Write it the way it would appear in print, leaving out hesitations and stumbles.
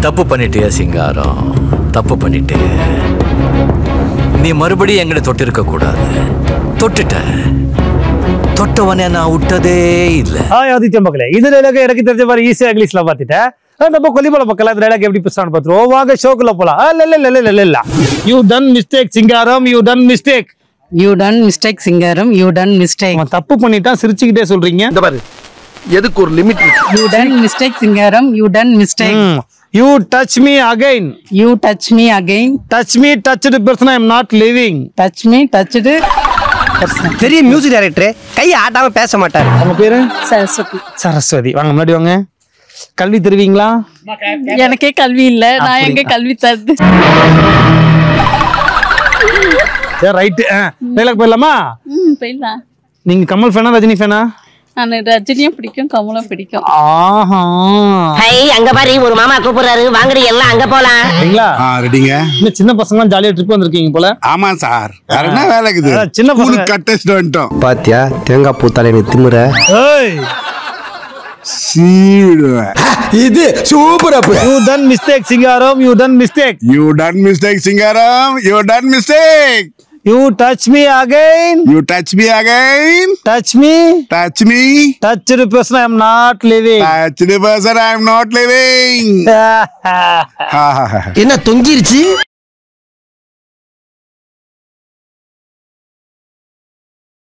தப்பு பண்ணிட்டியா சிங்காரம், தப்பு பண்ணிட்டே. நீ மறுபடியும் எங்களை தொட்டிருக்க கூடாது. தொட்டுட்ட. தொட்டவனே நான் விட்டதே இல்ல. ஆதித்ய மக்களே, இது டைலாக் எனக்கு தெரிஞ்ச மாதிரி ஈஸியா இங்கிலீஷ்ல பாத்துட்டேன். நம்ம கொல்லிமலை மக்கள் அந்த டைலாக் எப்படி பேசுறான்னு பாத்துருவோம். வாங்க ஷோக்குள்ள போலாம். இல்ல you done mistake Singaram, you done mistake. You done mistake Singaram, you done mistake. தப்பு பண்ணிட்டா சிரிச்சுக்கிட்டே சொல்றீங்க. இந்த பாரு, எதுக்கு ஒரு லிமிட் இருக்கு. You done mistake Singaram, you done mistake. You touch me again. You touch me again. Touch me, touched person I am not living. Touch me, touched person. பெரிய மியூசிக் டைரக்டர் கையை ஆட்டாம பேச மாட்டாரு. உங்க பேரு? சரஸ்வதி. சரஸ்வதி. வாங்க முன்னாடி வாங்க. கல்வி தருவீங்களா? எனக்கே கல்வி இல்ல, நான் எங்க கல்வி தருது? சரி ரைட். டைலாக் போயிடலாமா? போயிடலாம். நீங்க கமல் ஃபேனா ரஜினி ஃபேனா? நான் ரஜினியும் பிடிக்கும், கமலும் பிடிக்கும். ஆஹா. ஹை, அங்க பாரு ஒரு மாமா கூப்பிடுறாரு, வாங்குறீங்க எல்லாம் அங்க போலாம். சரிங்களா? ரெடிங்க. இன்னும் சின்ன பசங்க ஜாலியா ட்ரிப் வந்திருக்கீங்க போல. ஆமா சார். வேற என்ன வேலை இருக்குது? சின்ன பசங்க கட்டஸ்ட் வந்துட்டோம். பாத்தியா தேங்காய் பூத்தாலே நீ திமுற. ஏய் சீடுவேன். இது super up. You done mistake Singaram, you done mistake. You done mistake Singaram, you done mistake. You touch me again. You touch me again. Touch me. Touch me. Touch the person I am not living. Touch the person I am not living. என்ன தொங்கிருச்சு?